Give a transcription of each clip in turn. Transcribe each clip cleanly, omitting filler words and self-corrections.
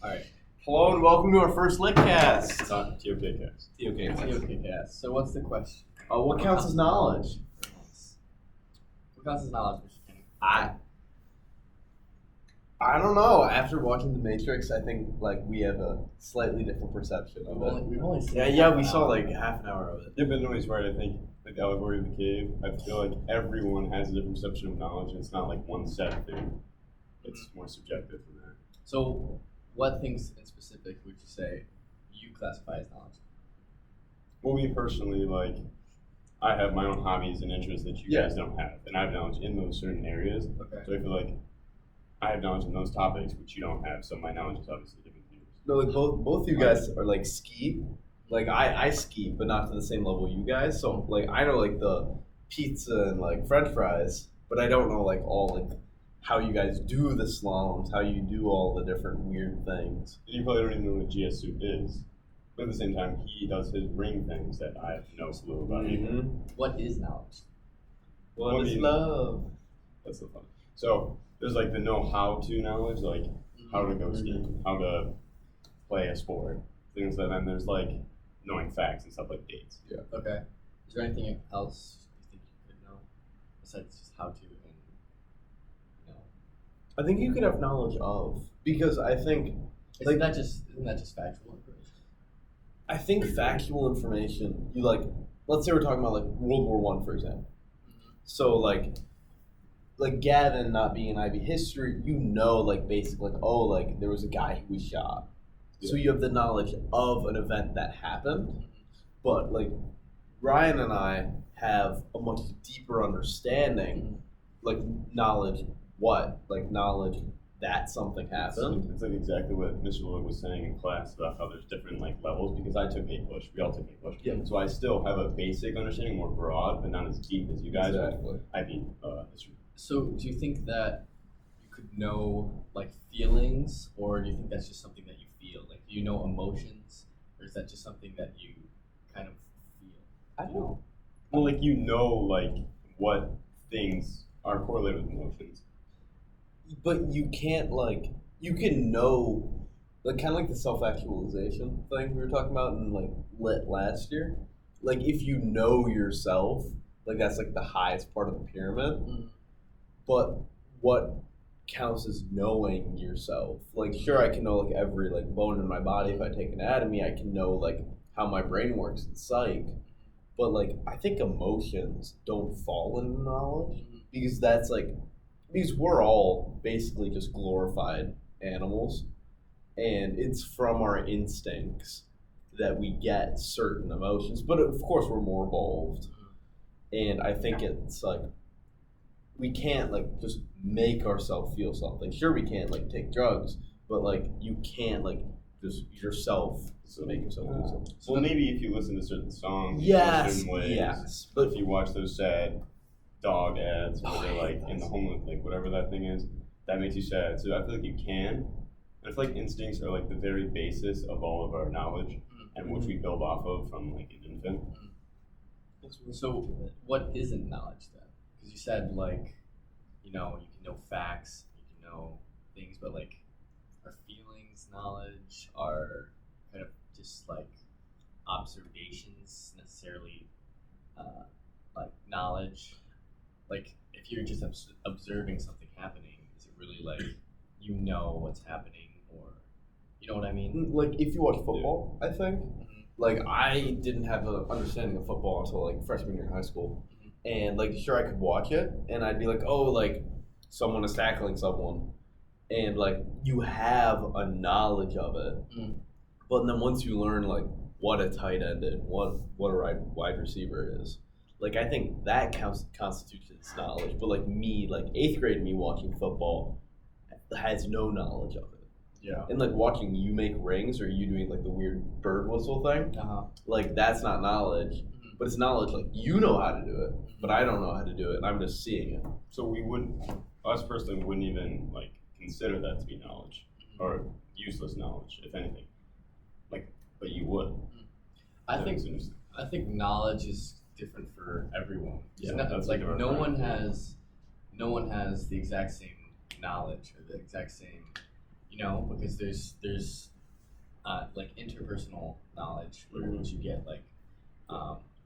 All right. Hello and welcome to our first Litcast. It's on TOK cast. TOK. cast. So what's the question? What counts as knowledge? What counts as knowledge, Mr. Kenny? I don't know. After watching The Matrix, I think we have a slightly different perception of it. We've only seen We saw half an hour of it. Yeah, but nobody's right. I think the allegory of the cave. I feel like everyone has a different perception of knowledge, and it's not like one set thing. It's more subjective than that. So, what things in specific would you say you classify as knowledge? Well, me personally, I have my own hobbies and interests that you guys don't have, and I have knowledge in those certain areas. Okay. So I feel like I have knowledge in those topics which you don't have. So my knowledge is obviously different than yours. No, both you guys are ski. I ski, but not to the same level you guys. So I know the pizza and French fries, but I don't know all how you guys do the slaloms, how you do all the different weird things. And you probably don't even know what a GS suit is. But at the same time, he does his ring things that I have no clue about either. What is knowledge? What is love? That's the fun. So there's the know-how-to knowledge, how to go skiing, how to play a sport, things like that. And there's knowing facts and stuff like dates. Yeah. Okay. Is there anything else you think you could know besides just how to and I think you could have knowledge of, because I think isn't that just factual information? I think factual information, you let's say we're talking about World War I, for example. Mm-hmm. So Gavin not being in Ivy history, basically there was a guy who was shot. Yeah. So you have the knowledge of an event that happened, but Ryan and I have a much deeper understanding, knowledge knowledge that something happened. It's exactly what Mr. Lloyd was saying in class about how there's different levels, because I took A-push, we all took A-push. Yeah. So I still have a basic understanding, more broad, but not as deep as you guys. Exactly. History. So do you think that you could know feelings, or do you think that's just something that you feel? Do you know emotions, or is that just something that you kind of feel? I don't know. Well, what things are correlated with emotions. But you can't you can know kind of the self-actualization thing we were talking about in lit last year. If you know yourself, that's the highest part of the pyramid. Mm. But what counts as knowing yourself? Sure, I can know every bone in my body. If I take anatomy, I can know how my brain works in psych. But I think emotions don't fall into knowledge, because that's because we're all basically just glorified animals, and it's from our instincts that we get certain emotions. But of course, we're more evolved, and I think it's we can't just make ourselves feel something. Sure, we can't take drugs, but you can't just yourself to make yourself do something. Well, maybe if you listen to certain songs, yes, certain ways. Yes, but if you watch those sad dog ads where they're in the homeless, whatever that thing is, that makes you sad. So I feel you can. I feel instincts are the very basis of all of our knowledge, and which we build off of from an infant. So what isn't knowledge then? Because you said you can know facts, you can know things, but are feelings knowledge? Are kind of just observations necessarily knowledge? If you're just observing something happening, is it really you know what's happening, or you know what I mean? If you watch football, I think. I didn't have an understanding of football until freshman year in high school, and sure, I could watch it, and I'd be someone is tackling someone, and you have a knowledge of it, but then once you learn what a tight end is, what a wide receiver is, I think that constitutes knowledge. But me, 8th grade me watching football has no knowledge of it. Yeah. And watching you make rings, or you doing the weird bird whistle thing, that's not knowledge, but it's knowledge. You know how to do it, but I don't know how to do it, and I'm just seeing it. So us personally wouldn't even consider that to be knowledge, or useless knowledge, if anything. But you would. I think knowledge is different for everyone. Yeah, that's no one has the exact same knowledge or the exact same you know, because there's like interpersonal knowledge which you get like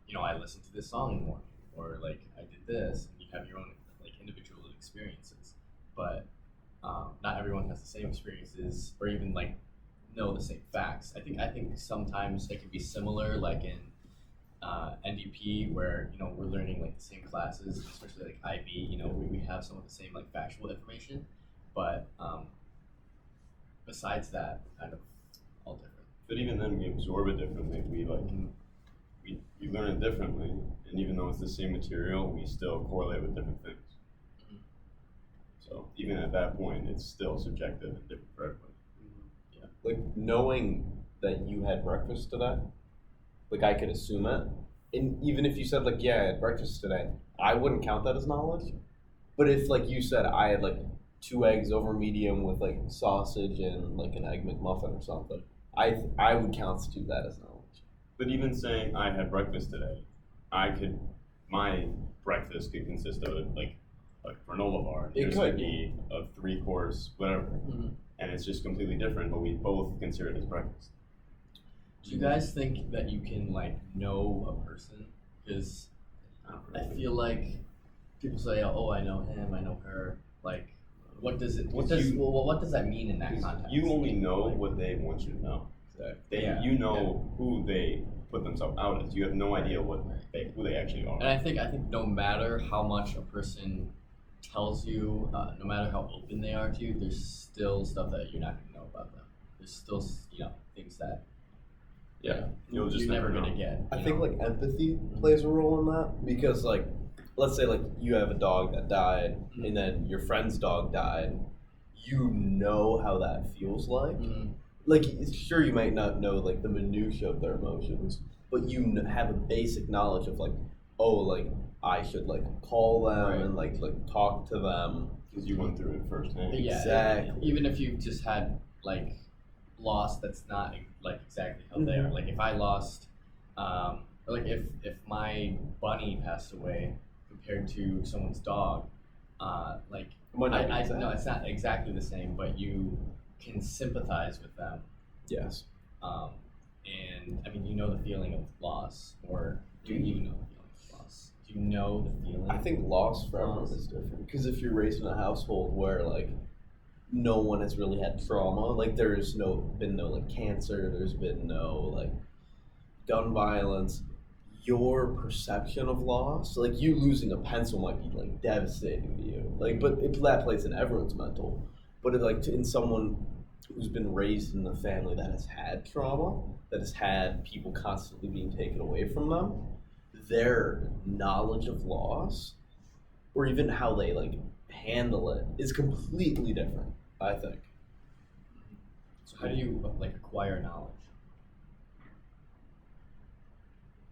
you know, I listened to this song in the morning, or like I did this, and you have your own like individual experiences, but not everyone has the same experiences or even like know the same facts. I think sometimes it can be similar, like in NDP, where you know we're learning like the same classes, especially like IB. You know, we have some of the same like factual information, but besides that, kind of all different. But even then, we absorb it differently. We like we learn it differently, and even though it's the same material, we still correlate with different things. Mhm. So even at that point, it's still subjective and different for everybody. Like knowing that you had breakfast today, like I could assume it. And even if you said like, yeah, I had breakfast today, I wouldn't count that as knowledge. But if like you said I had like 2 eggs over medium with like sausage and like an egg McMuffin or something, I would constitute that as knowledge. But even saying I had breakfast today, my breakfast could consist of like a granola bar. It Yours could could be a 3-course, whatever. Mm-hmm. And it's just completely different, but we both consider it as breakfast. Do you guys think that you can like know a person? Because I feel like people say, "Oh, I know him, I know her." Like, what does that mean in that 'Cause context? you only know what they want you to know. You know who they put themselves out as. You have no idea who they actually are. And I think no matter how much a person tells you, no matter how open they are to you, there's still stuff that you're not gonna know about them. There's still things that You'll just you're never never gonna know. get. I think like empathy plays a role in that because like let's say like you have a dog that died and then your friend's dog died, you know how that feels like. Like sure you might not know like the minutia of their emotions, but you have a basic knowledge of like, oh, like I should like call them and like talk to them Because you went through it firsthand. Yeah, exactly. Even if you've just had like loss that's not like exactly how they are. Like if I lost, or like if my bunny passed away compared to someone's dog, like no, it's not exactly the same, but you can sympathize with them. Yes. And I mean, you know the feeling of loss, or do you know the feeling of loss? Do you know the feeling? I think loss for everyone is different because if you're raised in a household where like no one has really had trauma, like there's been no like cancer, there's been no like gun violence, your perception of loss, like you losing a pencil might be like devastating to you. Like, but that plays in everyone's mental. But in someone who's been raised in a family that has had trauma, that has had people constantly being taken away from them, their knowledge of loss, or even how they like handle it, is completely different, I think. So how do you like acquire knowledge?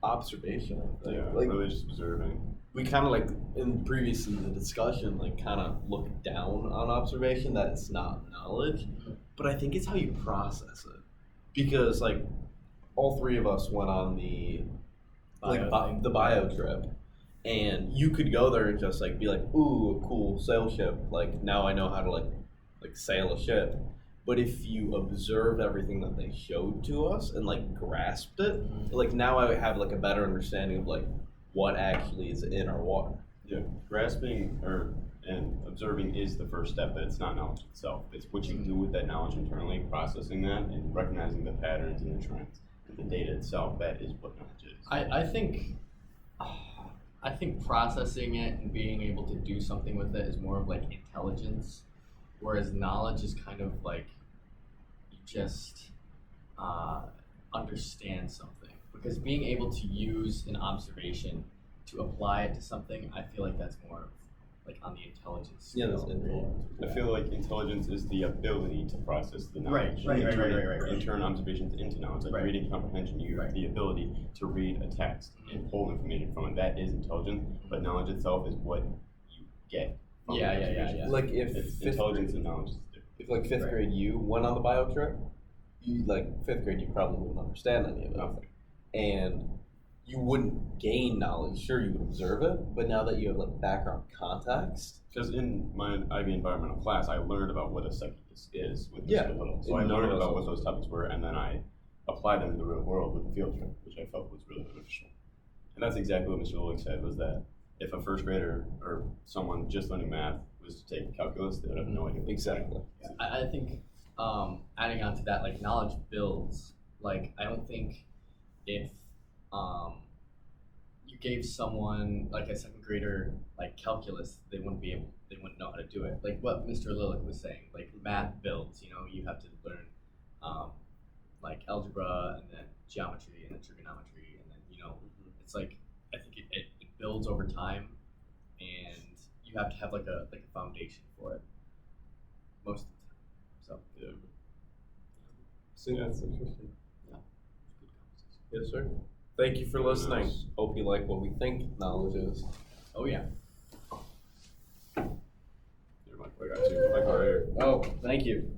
Observation, I think. Yeah, Like really just observing. we kind of like in the discussion, like kind of look down on observation that it's not knowledge, but I think it's how you process it, because like all three of us went on the the bio trip, and you could go there and just like be like, ooh, a cool sail ship, like now I know how to like sail a ship. But if you observed everything that they showed to us and like grasped it, like now I have like a better understanding of like what actually is in our water. Yeah, grasping and observing is the first step, but it's not knowledge itself. It's what you do with that knowledge internally, processing that, and recognizing the patterns and the trends. And the data itself, that is what knowledge is. I think processing it and being able to do something with it is more of like intelligence, whereas knowledge is kind of like you just understand something. Because being able to use an observation to apply it to something, I feel like that's more like on the intelligence scale. Yeah, that's good. I feel like intelligence is the ability to process the knowledge. Right. And turn observations into knowledge. Like reading comprehension, you have the ability to read a text and pull information from it. That is intelligence, but knowledge itself is what you get from observation. Like if It's intelligence and knowledge is different. if like fifth grade you went on the bio trip, you like fifth grade you probably wouldn't understand any of it. Nothing. And you wouldn't gain knowledge. Sure, you would observe it, but now that you have like background context, Because in my IB environmental class, I learned about what a psyche is with Yeah. Mr. Little. So And I none of learned us about what also. those topics were, and then I applied them in the real world with a field trip, which I felt was really beneficial. And that's exactly what Mr. Lulick said, was that if a first grader or someone just learning math was to take calculus, they would have no idea. what was exactly. I think adding on to that, like knowledge builds. Like I don't think if you gave someone like a second grader like calculus, they wouldn't know how to do it. Like what Mr. Lillick was saying, like math builds. You know, you have to learn like algebra and then geometry and then trigonometry and then it's like I think it builds over time, and you have to have like a foundation for it most of the time. So Yeah. See, that's interesting. yeah, it's a good conversation. Yes, sir. Thank you for listening. Hope you like what we think knowledge is. Oh yeah. Here, Mike, I got you. Mike, right here. Oh, thank you.